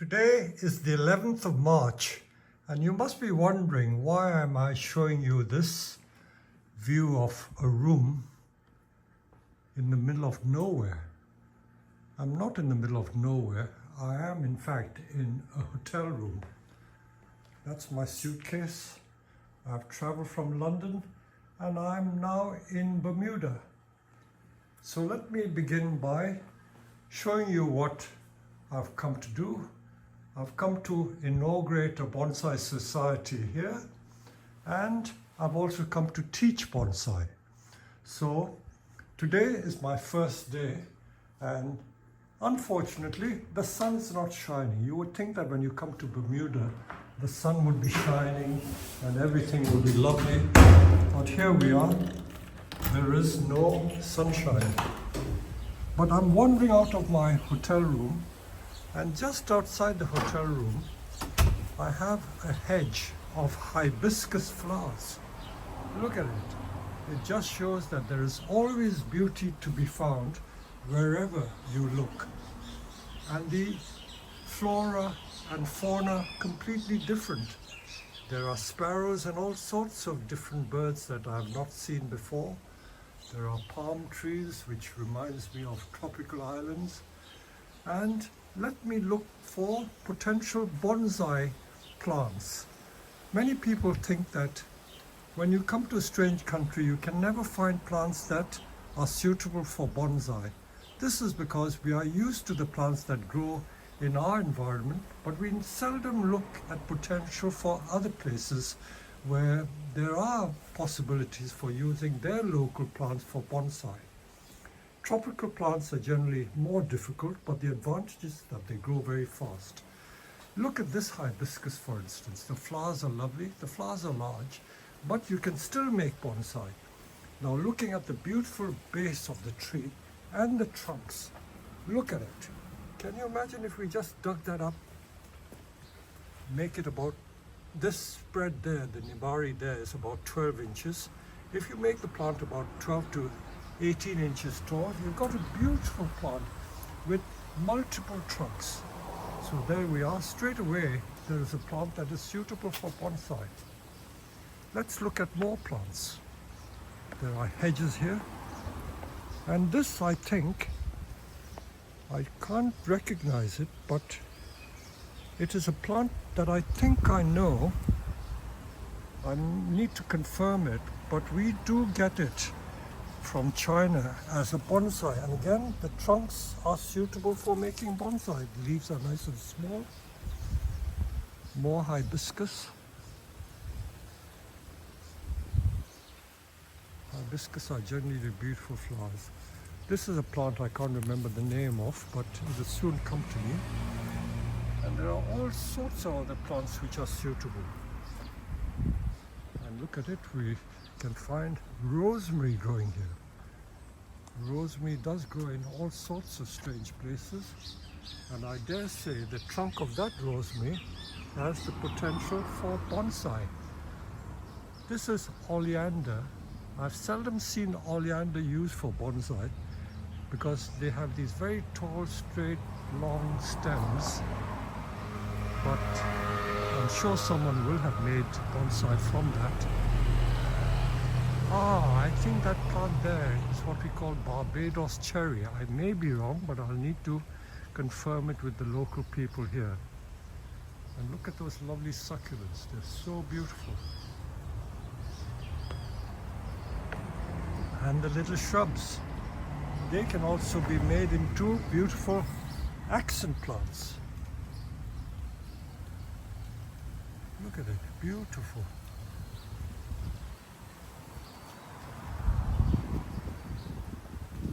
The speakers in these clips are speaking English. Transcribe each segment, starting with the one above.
Today is the 11th of March, and you must be wondering, why am I showing you this view of a room in the middle of nowhere? I'm not in the middle of nowhere. I am in fact in a hotel room. That's my suitcase. I've traveled from London and I'm now in Bermuda. So let me begin by showing you what I've come to do. I've come to inaugurate a bonsai society here, and I've also come to teach bonsai. So today is my first day, and unfortunately the sun is not shining. You would think that when you come to Bermuda the sun would be shining and everything would be lovely, but here we are, there is no sunshine. But I'm wandering out of my hotel room, and just outside the hotel room I have a hedge of hibiscus flowers. Look at it. It just shows that there is always beauty to be found wherever you look. And the flora and fauna completely different. There are sparrows and all sorts of different birds that I have not seen before. There are palm trees, which reminds me of tropical islands. And let me look for potential bonsai plants. Many people think that when you come to a strange country, you can never find plants that are suitable for bonsai. This is because we are used to the plants that grow in our environment, but we seldom look at potential for other places where there are possibilities for using their local plants for bonsai. Tropical plants are generally more difficult, but the advantage is that they grow very fast. Look at this hibiscus, for instance. The flowers are lovely, the flowers are large, but you can still make bonsai. Now, looking at the beautiful base of the tree and the trunks, look at it. Can you imagine if we just dug that up, make it about this spread there, the nibari there is about 12 inches. If you make the plant about 12 to 18 inches tall, you've got a beautiful plant with multiple trunks. So there we are, straight away there is a plant that is suitable for bonsai. Let's look at more plants. There are hedges here, and this, I think, I can't recognize it, but it is a plant that I think I know. I need to confirm it, but we do get it from China as a bonsai, and again the trunks are suitable for making bonsai. The leaves are nice and small. More hibiscus. Hibiscus are generally the beautiful flowers. This is a plant I can't remember the name of, but it will soon come to me. And there are all sorts of other plants which are suitable. And look at it, we can find rosemary growing here. Rosemary does grow in all sorts of strange places, and I dare say the trunk of that rosemary has the potential for bonsai. This is oleander. I've seldom seen oleander used for bonsai because they have these very tall, straight, long stems, but I'm sure someone will have made bonsai from that. I think that plant there is what we call Barbados cherry. I may be wrong, but I'll need to confirm it with the local people here. And look at those lovely succulents. They're so beautiful. And the little shrubs. They can also be made into beautiful accent plants. Look at it, beautiful.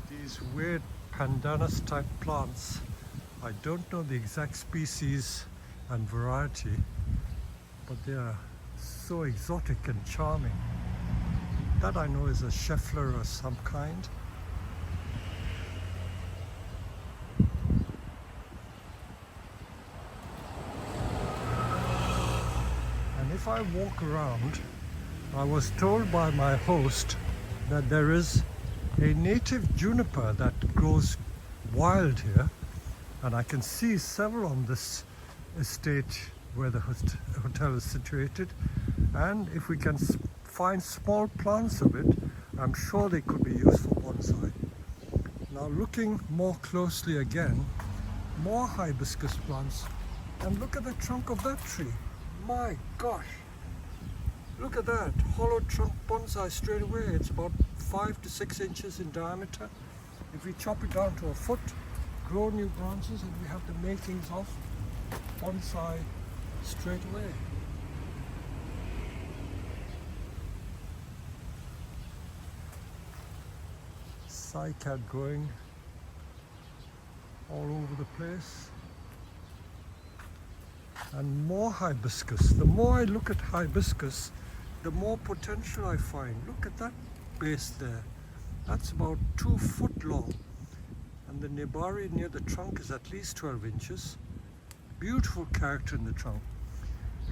These weird pandanus type plants, I don't know the exact species and variety, but they are so exotic and charming. That I know is a Scheffler of some kind. And if I walk around, I was told by my host that there is a native juniper that grows wild here, and I can see several on this estate where the hotel is situated, and if we can find small plants of it, I'm sure they could be used for bonsai. Now looking more closely again, more hibiscus plants, and look at the trunk of that tree. My gosh, look at that, hollow trunk bonsai straight away. It's about 5 to 6 inches in diameter. If we chop it down to a foot, grow new branches, and we have the makings of bonsai straight away. Cycad growing all over the place, and more hibiscus. The more I look at hibiscus, the more potential I find. Look at that base there. That's about 2 foot long, and the nebari near the trunk is at least 12 inches. Beautiful character in the trunk.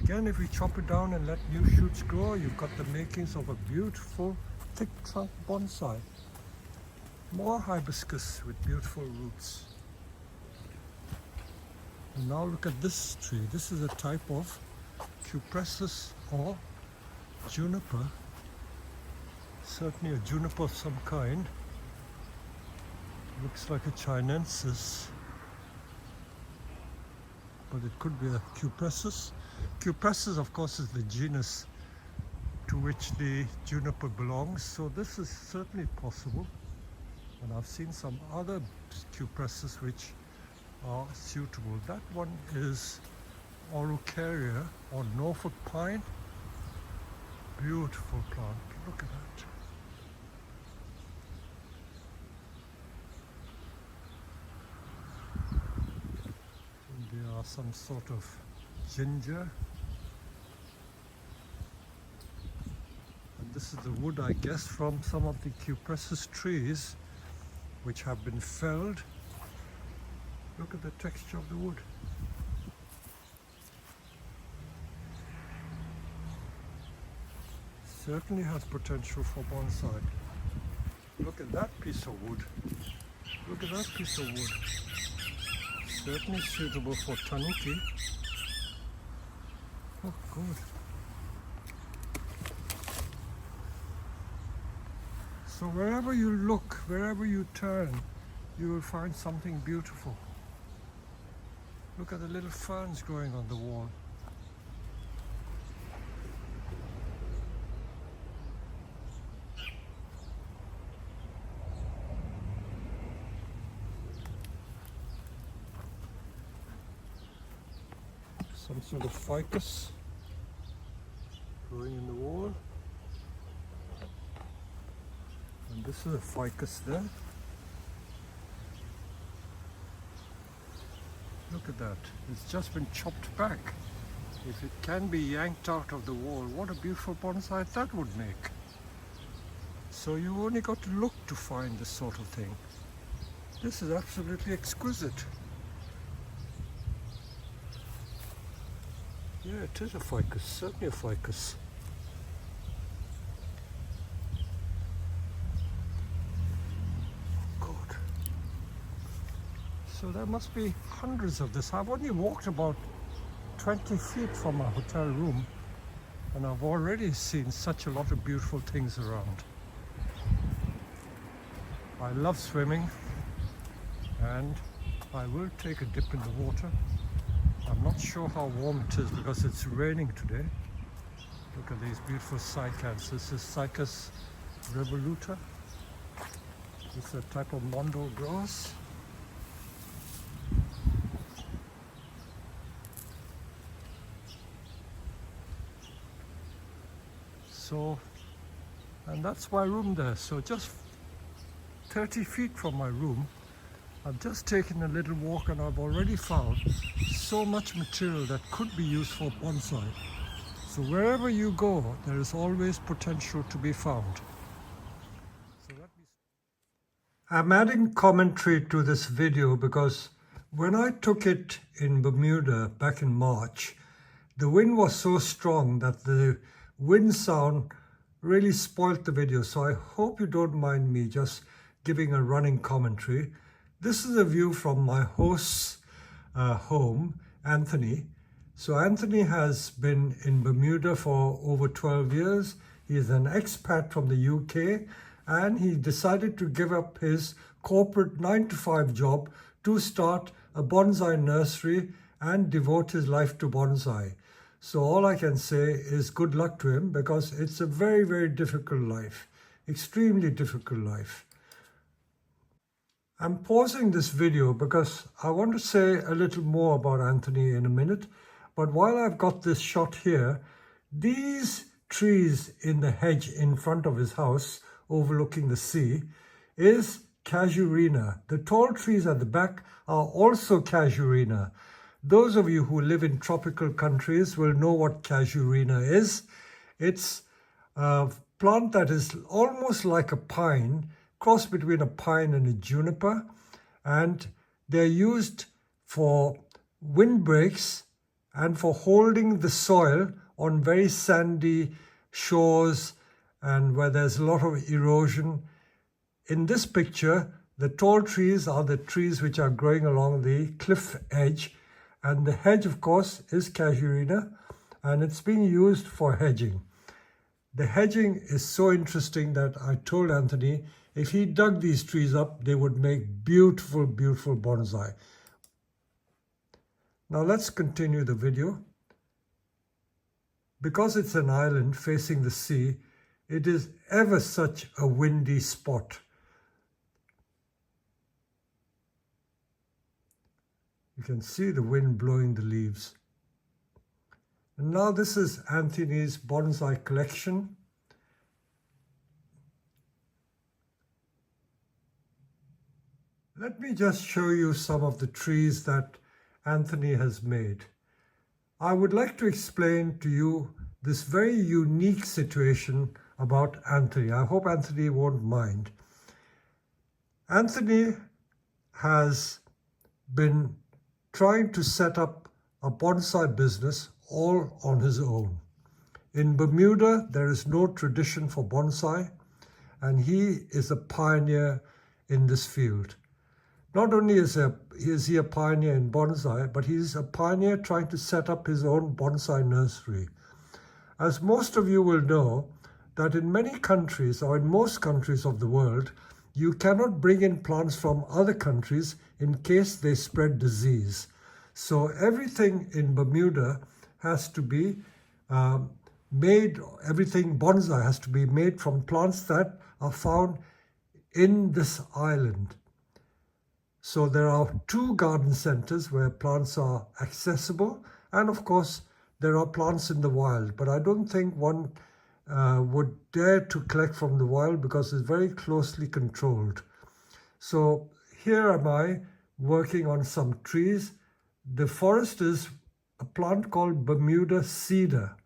Again, if we chop it down and let new shoots grow, you've got the makings of a beautiful thick trunk bonsai. More hibiscus with beautiful roots. And now look at this tree. This is a type of cupressus or juniper. Certainly a juniper of some kind. Looks like a chinensis, but it could be a cupressus. Cupressus, of course, is the genus to which the juniper belongs, so this is certainly possible. And I've seen some other cupressus which are suitable. That one is Araucaria or Norfolk pine. Beautiful plant. Look at that. And there are some sort of ginger. And this is the wood, I guess, from some of the cupressus trees which have been felled. Look at the texture of the wood. Certainly has potential for bonsai. Look at that piece of wood. Look at that piece of wood. Certainly suitable for tanuki. Oh, good. So wherever you look, wherever you turn, you will find something beautiful. Look at the little ferns growing on the wall. Some sort of ficus growing in the wall. And this is a ficus there. Look at that. It's just been chopped back. If it can be yanked out of the wall, what a beautiful bonsai that would make. So you only got to look to find this sort of thing. This is absolutely exquisite. Yeah, it is a ficus, certainly a ficus. Good. So there must be hundreds of this. I've only walked about 20 feet from my hotel room, and I've already seen such a lot of beautiful things around. I love swimming, and I will take a dip in the water. I'm not sure how warm it is because it's raining today. Look at these beautiful cycads. This is Cycas revoluta. It's a type of mondo grass. So, and that's my room there. So just 30 feet from my room, I've just taken a little walk and I've already found so much material that could be used for bonsai. So wherever you go, there is always potential to be found. I'm adding commentary to this video because when I took it in Bermuda back in March, the wind was so strong that the wind sound really spoilt the video. So I hope you don't mind me just giving a running commentary. This is a view from my host's home, Anthony, So Anthony has been in Bermuda for over 12 years. He is an expat from the UK, and he decided to give up his corporate 9-to-5 job to start a bonsai nursery and devote his life to bonsai. So all I can say is good luck to him, because it's a very, very difficult life, extremely difficult life. I'm pausing this video because I want to say a little more about Anthony in a minute. But while I've got this shot here, these trees in the hedge in front of his house overlooking the sea is casuarina. The tall trees at the back are also casuarina. Those of you who live in tropical countries will know what casuarina is. It's a plant that is almost like a pine, cross between a pine and a juniper, and they're used for windbreaks and for holding the soil on very sandy shores and where there's a lot of erosion. In this picture, the tall trees are the trees which are growing along the cliff edge, and the hedge, of course, is casuarina, and it's being used for hedging. The hedging is so interesting that I told Anthony if he dug these trees up, they would make beautiful, beautiful bonsai. Now let's continue the video. Because it's an island facing the sea, it is ever such a windy spot. You can see the wind blowing the leaves. And now this is Anthony's bonsai collection. Let me just show you some of the trees that Anthony has made. I would like to explain to you this very unique situation about Anthony. I hope Anthony won't mind. Anthony has been trying to set up a bonsai business all on his own. In Bermuda, there is no tradition for bonsai, and he is a pioneer in this field. Not only is he a pioneer in bonsai, but he's a pioneer trying to set up his own bonsai nursery. As most of you will know, that in many countries, or in most countries of the world, you cannot bring in plants from other countries in case they spread disease. So everything in Bermuda has to be everything bonsai has to be made from plants that are found in this island. So there are 2 garden centers where plants are accessible, and of course there are plants in the wild, but I don't think one would dare to collect from the wild because it's very closely controlled. So here am I working on some trees. The forest is a plant called Bermuda cedar.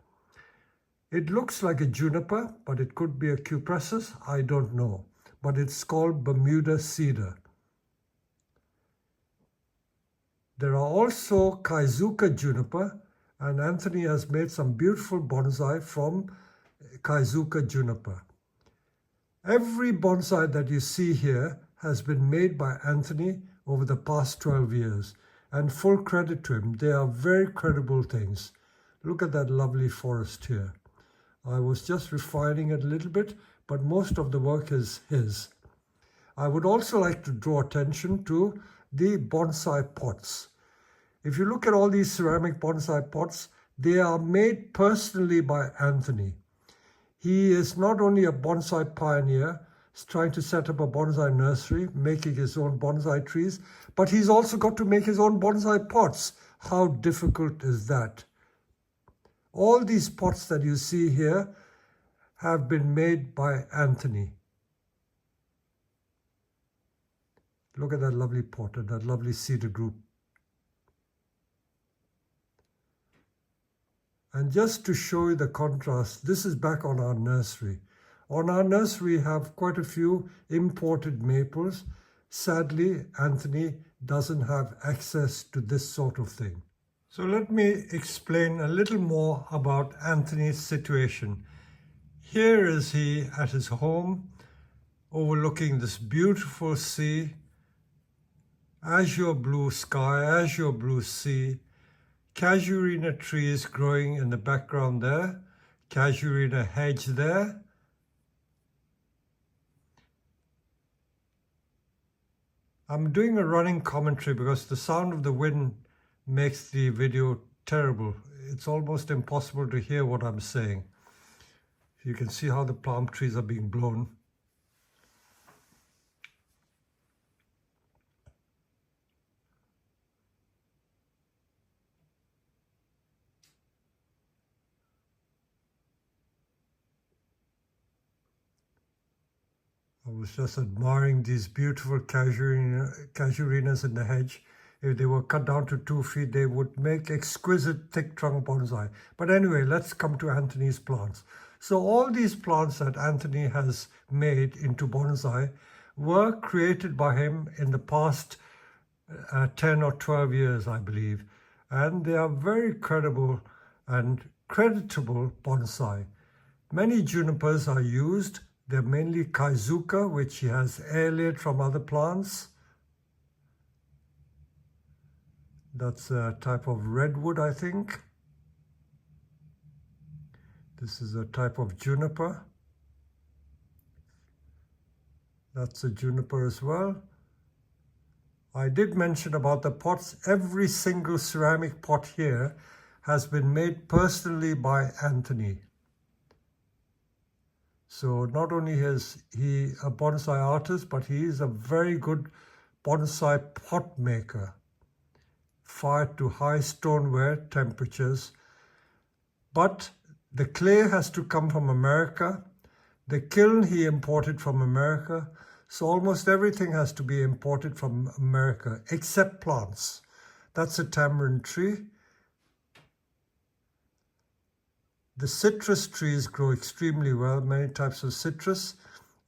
It looks like a juniper, but it could be a cupressus, I don't know, but it's called Bermuda cedar. There are also Kaizuka juniper, and Anthony has made some beautiful bonsai from Kaizuka juniper. Every bonsai that you see here has been made by Anthony over the past 12 years, and full credit to him. They are very credible things. Look at that lovely forest here. I was just refining it a little bit, but most of the work is his. I would also like to draw attention to the bonsai pots. If you look at all these ceramic bonsai pots, they are made personally by Anthony. He is not only a bonsai pioneer, trying to set up a bonsai nursery, making his own bonsai trees, but he's also got to make his own bonsai pots. How difficult is that? All these pots that you see here have been made by Anthony. Look at that lovely pot and that lovely cedar group. And just to show you the contrast, this is back on our nursery. On our nursery, we have quite a few imported maples. Sadly, Anthony doesn't have access to this sort of thing. So let me explain a little more about Anthony's situation. Here is he at his home, overlooking this beautiful sea, azure blue sky, azure blue sea. casuarina trees growing in the background there, casuarina hedge there. I'm doing a running commentary because the sound of the wind makes the video terrible. It's almost impossible to hear what I'm saying. You can see how the palm trees are being blown. I was just admiring these beautiful casuarinas in the hedge. If they were cut down to 2 feet, they would make exquisite thick trunk bonsai. But anyway, let's come to Anthony's plants. So all these plants that Anthony has made into bonsai were created by him in the past 10 or 12 years, I believe. And they are very credible and creditable bonsai. Many junipers are used. They're mainly Kaizuka, which he has air-laid from other plants. That's a type of redwood, I think. This is a type of juniper. That's a juniper as well. I did mention about the pots. Every single ceramic pot here has been made personally by Anthony. So not only is he a bonsai artist, but he is a very good bonsai pot maker, fired to high stoneware temperatures. But the clay has to come from America. The kiln he imported from America. So almost everything has to be imported from America, except plants. That's a tamarind tree. The citrus trees grow extremely well, many types of citrus,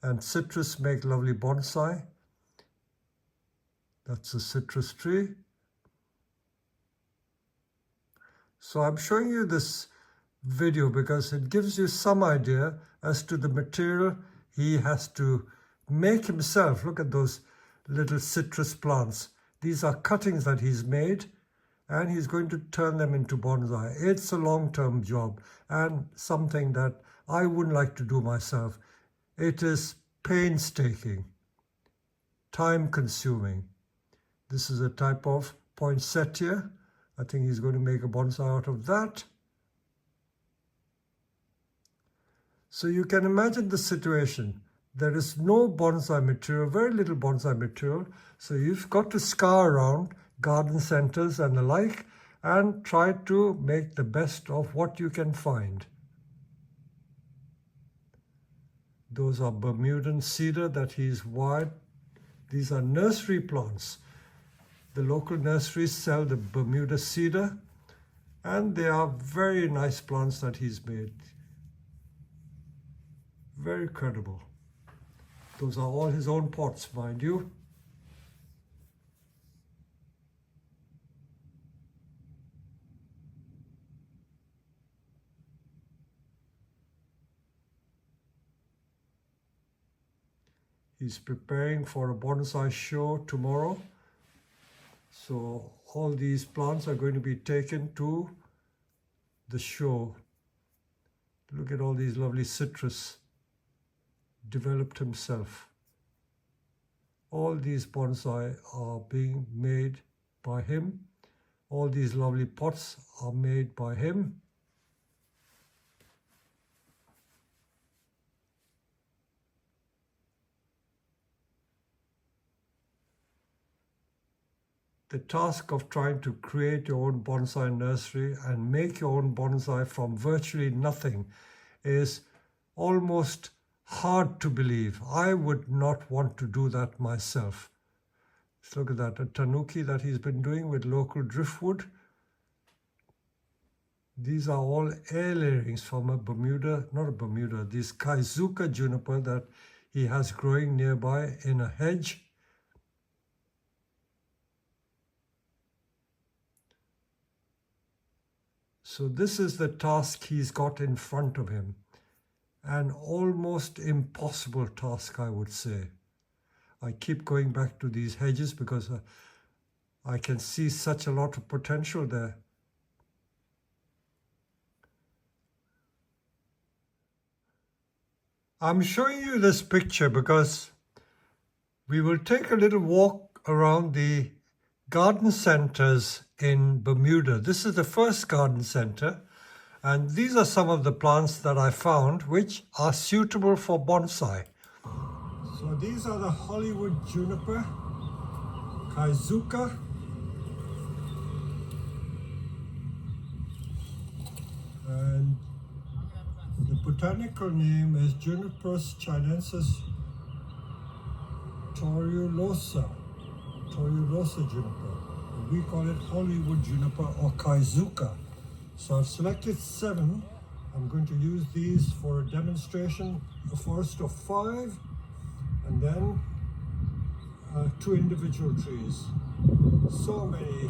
and citrus make lovely bonsai. That's a citrus tree. So I'm showing you this video because it gives you some idea as to the material he has to make himself. Look at those little citrus plants. These are cuttings that he's made, and he's going to turn them into bonsai. It's a long-term job and something that I wouldn't like to do myself. It is painstaking, time-consuming. This is a type of poinsettia. I think he's going to make a bonsai out of that. So you can imagine the situation. There is no bonsai material, very little bonsai material. So you've got to scour around garden centers and the like and try to make the best of what you can find. Those are Bermudan cedar that he's wired. These are nursery plants. The local nurseries sell the Bermuda cedar, and they are very nice plants that he's made. Very credible. Those are all his own pots, mind you. He's preparing for a bonsai show tomorrow. So all these plants are going to be taken to the show. Look at all these lovely citrus developed himself. All these bonsai are being made by him. All these lovely pots are made by him. The task of trying to create your own bonsai nursery and make your own bonsai from virtually nothing is almost hard to believe. I would not want to do that myself. Let's look at that, a tanuki that he's been doing with local driftwood. These are all air layerings from a Bermuda, not a Bermuda, this Kaizuka juniper that he has growing nearby in a hedge. So this is the task he's got in front of him. An almost impossible task, I would say. I keep going back to these hedges because I can see such a lot of potential there. I'm showing you this picture because we will take a little walk around the garden centers in Bermuda. This is the first garden center, and these are some of the plants that I found which are suitable for bonsai. So these are the Hollywood juniper, Kaizuka, and the botanical name is Juniperus chinensis tortuosa juniper. We call it Hollywood juniper or Kaizuka. So I've selected 7. I'm going to use these for a demonstration, a forest of 5, and then 2 individual trees. So many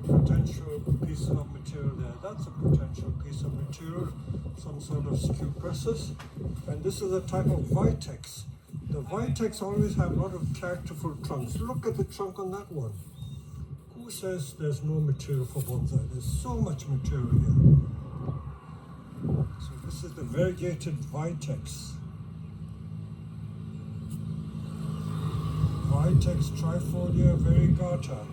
potential pieces of material there. That's a potential piece of material, some sort of scupressus. And this is a type of vitex. The vitex always have a lot of characterful trunks. Look at the trunk on that one. Who says there's no material for bonsai? There's so much material here. So this is the variegated vitex. Vitex trifolia variegata.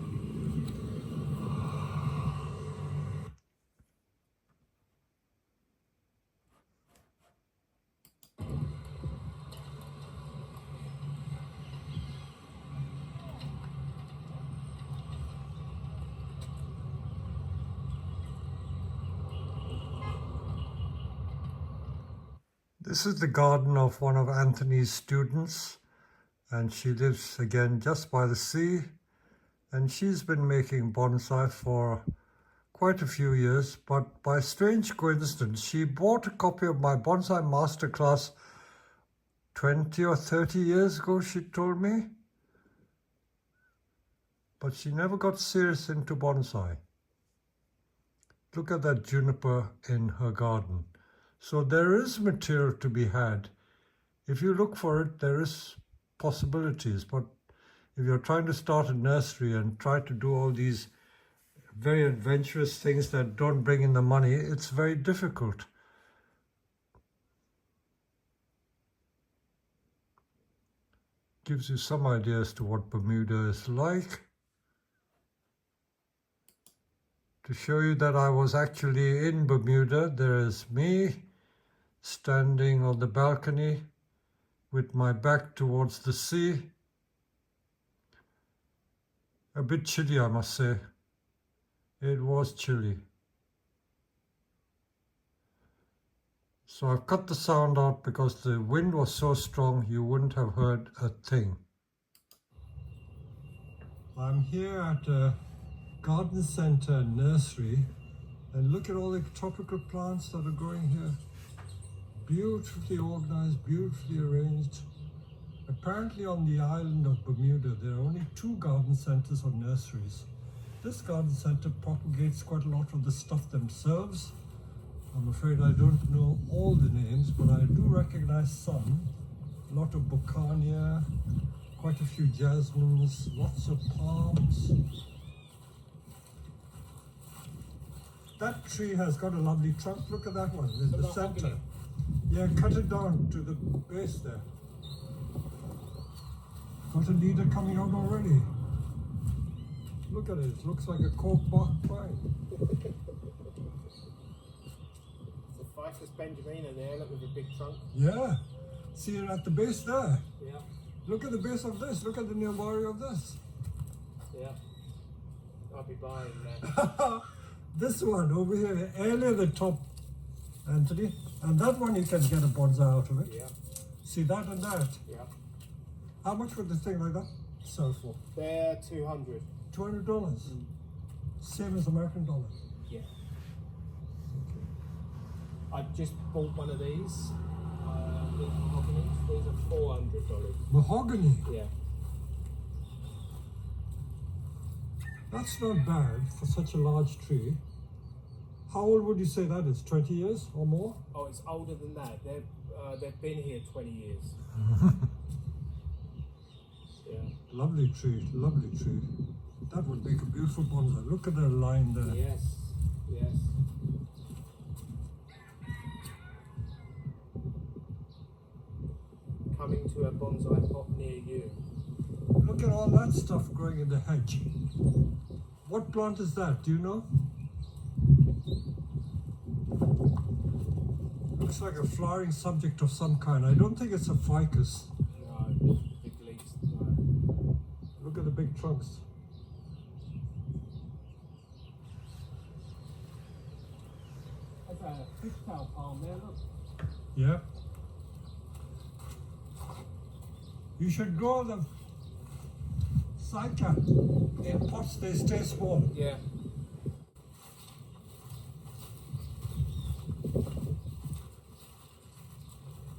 This is the garden of one of Anthony's students, and she lives again just by the sea, and she's been making bonsai for quite a few years, but by strange coincidence she bought a copy of my bonsai masterclass 20 or 30 years ago, she told me, but she never got serious into bonsai. Look at that juniper in her garden. So there is material to be had. If you look for it, there is possibilities. But if you're trying to start a nursery and try to do all these very adventurous things that don't bring in the money, it's very difficult. Gives you some idea as to what Bermuda is like. To show you that I was actually in Bermuda, there is me standing on the balcony with my back towards the sea. A bit chilly, I must say. It was chilly. So I've cut the sound out because the wind was so strong you wouldn't have heard a thing. I'm here at a garden center nursery, and look at all the tropical plants that are growing here. Beautifully organized, beautifully arranged. Apparently on the island of Bermuda there are only 2 garden centers or nurseries. This garden center propagates quite a lot of the stuff themselves. I'm afraid I don't know all the names, but I do recognize some. A lot of bocania, quite a few jasmines, lots of palms. That tree has got a lovely trunk. Look at that one in the center. Yeah, cut it down to the base there. Got a leader coming out already. Look at it, it looks like a cork bark pine. It's a Ficus benjamina there, look with a big trunk. Yeah, see it at the base there. Yeah. Look at the base of this, look at the nearby of this. Yeah. I'll be buying that. This one over here, earlier the top, Anthony, and that one you can get a bonsai out of it. Yeah. See that and that? Yeah. How much would the thing like that sell for? They're $200. $200? Same as American dollars? Yeah. I just bought one of these. Mahogany. These are $400. Mahogany? Yeah. That's not bad for such a large tree. How old would you say that is? 20 years or more? Oh, it's older than that. They've been here 20 years. Yeah. Lovely tree, lovely tree. That would make a beautiful bonsai. Look at the line there. Yes, yes. coming to a bonsai pot near you. Look at all that stuff growing in the hedge. What plant is that? Do you know? Looks like a flowering subject of some kind. I don't think it's a ficus. No, big leaves. No. Look at the big trunks. There's a fishtail palm there, look. Yeah. You should grow them. Cyca. In pots they stay small. Yeah.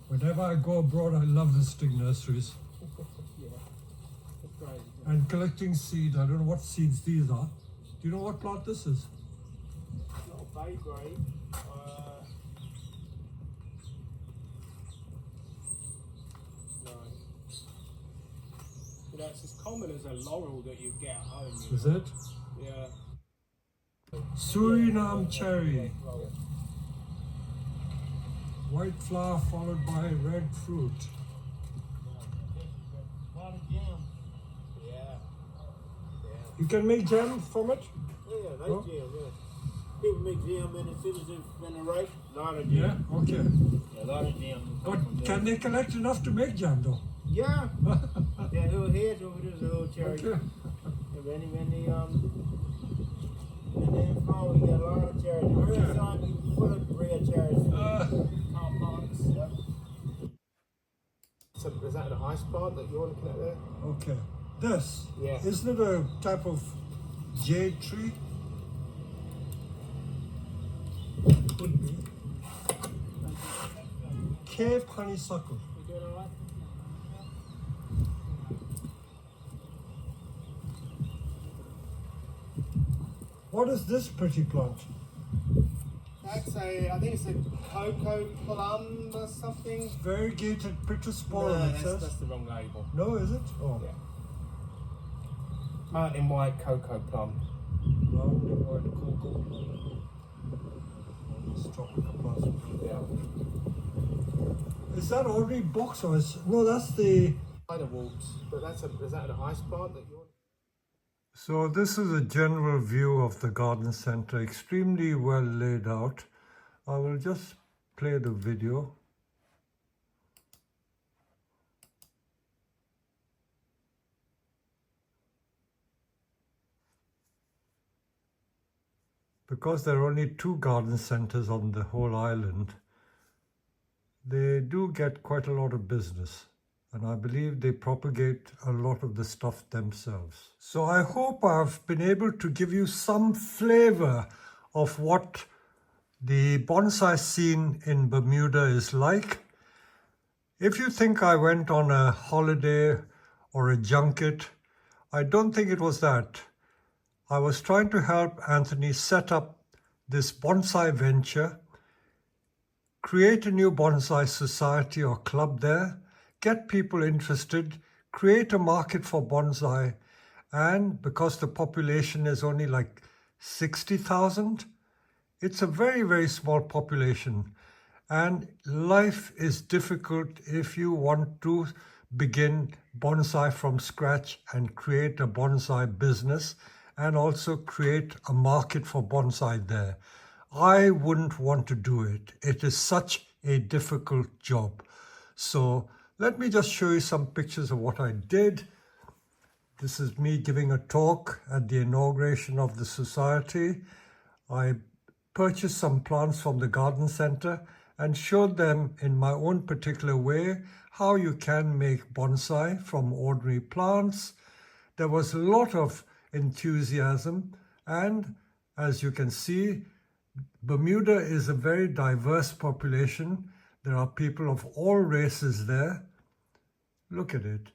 Whenever I go abroad, I love visiting nurseries Yeah. It's great. and collecting seed. I don't know what seeds these are. Do you know what plant this is? It's not a bay grade. No. You know, it's as common as a laurel that you get at home. You Is know? it? Yeah. Suriname cherry. Well, White flower followed by red fruit. yeah. Yeah, You can make jam from it? nice Oh. jam, yeah. People make jam in the cities in the right. A lot of Yeah, jam. okay. Yeah, a lot of jam. But can they collect enough to make jam though? Yeah. That little hedge over there's a little cherry. Okay. And when they fall, we got a lot of cherries. The red side, we full of red cherries. Compounds. Yep. So is that an ice plant that you're looking at there? Okay. This, Yeah. isn't it a type of jade tree? Could be. Cape honeysuckle. You doing alright? What is this pretty plant? That's I think it's a cocoa plum or something. Variegated pittosporum, No, it says. that's the wrong label. No, is it? Oh. Yeah. Mountain white cocoa plum. Mountain white cocoa. This tropical plant. Yeah. Is that already box or is... No, that's the... Spider wolves. But is that an ice plant that you're... So this is a general view of the garden center, extremely well laid out. I will just play the video. Because there are only 2 garden centers on the whole island, they do get quite a lot of business. And I believe they propagate a lot of the stuff themselves. So I hope I've been able to give you some flavor of what the bonsai scene in Bermuda is like. If you think I went on a holiday or a junket, I don't think it was that. I was trying to help Anthony set up this bonsai venture, create a new bonsai society or club there, get people interested, create a market for bonsai, and because the population is only like 60,000, it's a very, very small population. And life is difficult if you want to begin bonsai from scratch and create a bonsai business and also create a market for bonsai there. I wouldn't want to do it. It is such a difficult job. So let me just show you some pictures of what I did. This is me giving a talk at the inauguration of the society. I purchased some plants from the garden center and showed them in my own particular way how you can make bonsai from ordinary plants. There was a lot of enthusiasm, and as you can see, Bermuda is a very diverse population. There are people of all races there. Look at it.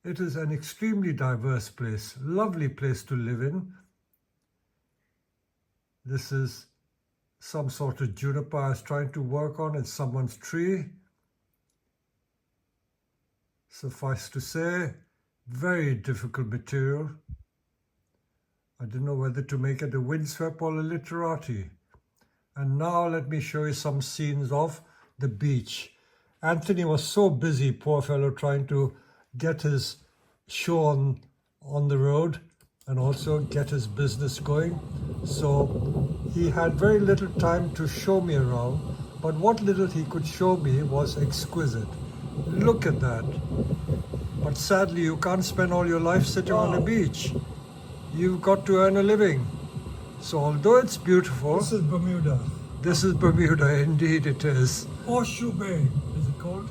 It is an extremely diverse place, lovely place to live in. This is some sort of juniper I was trying to work on. It's someone's tree. Suffice to say, very difficult material. I didn't know whether to make it a windswept or a literati. And now let me show you some scenes of the beach. Anthony was so busy, poor fellow, trying to get his show on the road and also get his business going. So he had very little time to show me around, but what little he could show me was exquisite. Look at that. But sadly, you can't spend all your life sitting on a beach. You've got to earn a living. So although it's beautiful, This is Bermuda. this is Bermuda, indeed it is. Horseshoe Bay, is it called?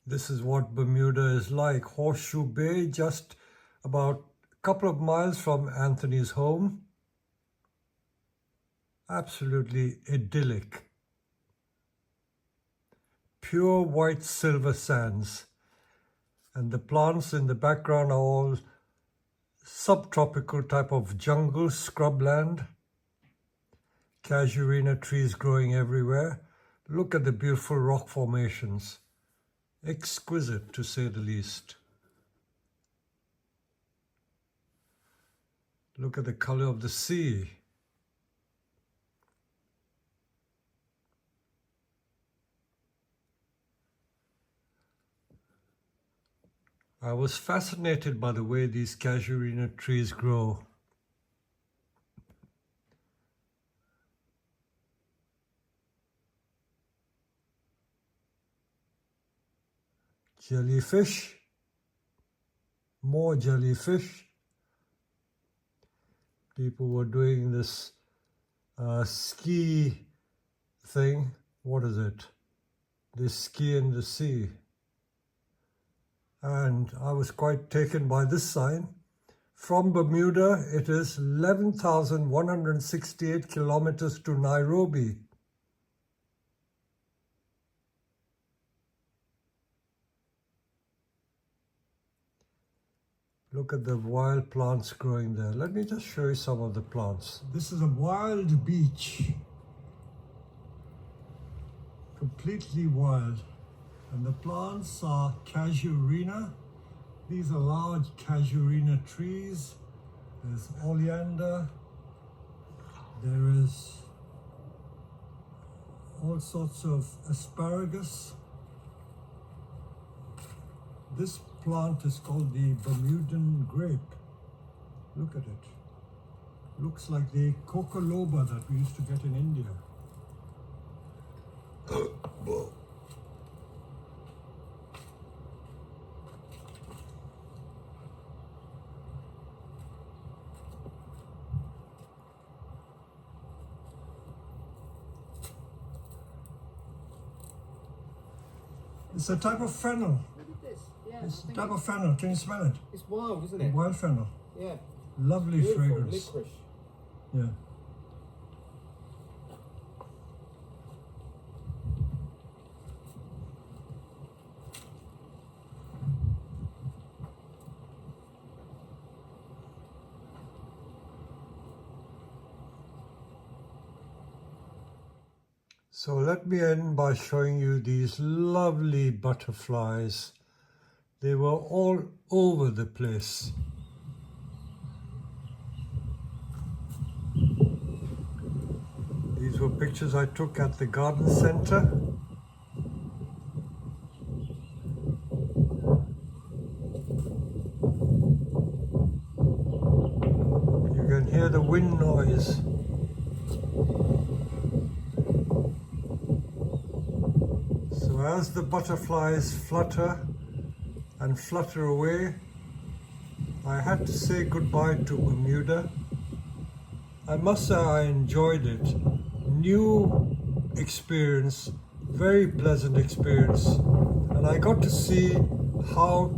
This is what Bermuda is like. Horseshoe Bay, just about a couple of miles from Anthony's home. Absolutely idyllic. Pure white silver sands. And the plants in the background are all subtropical type of jungle, scrubland. Casuarina trees growing everywhere. Look at the beautiful rock formations. Exquisite, to say the least. Look at the color of the sea. I was fascinated by the way these casuarina trees grow. Jellyfish, more jellyfish. People were doing this ski thing. What is it? They ski in the sea. And I was quite taken by this sign. From Bermuda, it is 11,168 kilometers to Nairobi. Look at the wild plants growing there. Let me just show you some of the plants. This is a wild beach. Completely wild. And the plants are casuarina. These are large casuarina trees. There's oleander. There is all sorts of asparagus. This plant is called the Bermudan grape. Look at it. Looks like the coca loba that we used to get in India. It's a type of fennel. Look at this. Yeah. It's a type of fennel. Can you smell it? It's wild, isn't it? Wild fennel. Yeah. Lovely Beautiful, fragrance. licorice. Yeah. So let me end by showing you these lovely butterflies. They were all over the place. These were pictures I took at the garden center. You can hear the wind noise. So as the butterflies flutter and flutter away, I had to say goodbye to Bermuda. I must say I enjoyed it. New experience, very pleasant experience. And I got to see how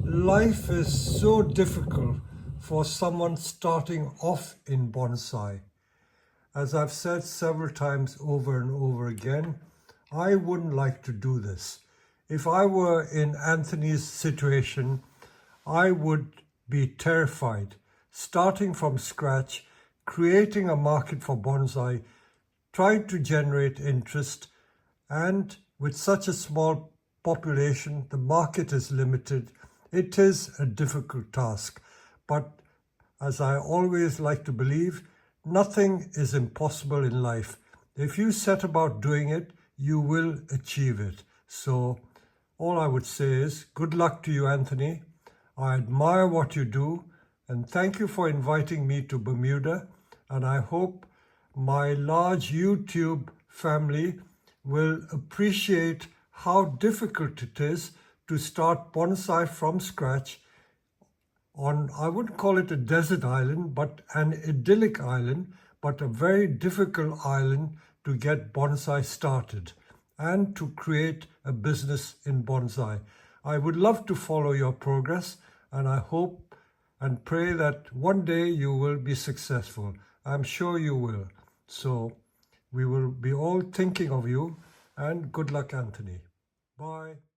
life is so difficult for someone starting off in bonsai. As I've said several times over and over again, I wouldn't like to do this. If I were in Anthony's situation, I would be terrified. Starting from scratch, creating a market for bonsai, trying to generate interest, and with such a small population, the market is limited. It is a difficult task, but as I always like to believe, nothing is impossible in life. If you set about doing it, you will achieve it. So all I would say is good luck to you, Anthony. I admire what you do, and thank you for inviting me to Bermuda. And I hope my large YouTube family will appreciate how difficult it is to start bonsai from scratch on, I wouldn't call it a desert island, but an idyllic island, but a very difficult island to get bonsai started and to create a business in bonsai. I would love to follow your progress, and I hope and pray that one day you will be successful. I'm sure you will. So we will be all thinking of you, and good luck, Anthony. Bye.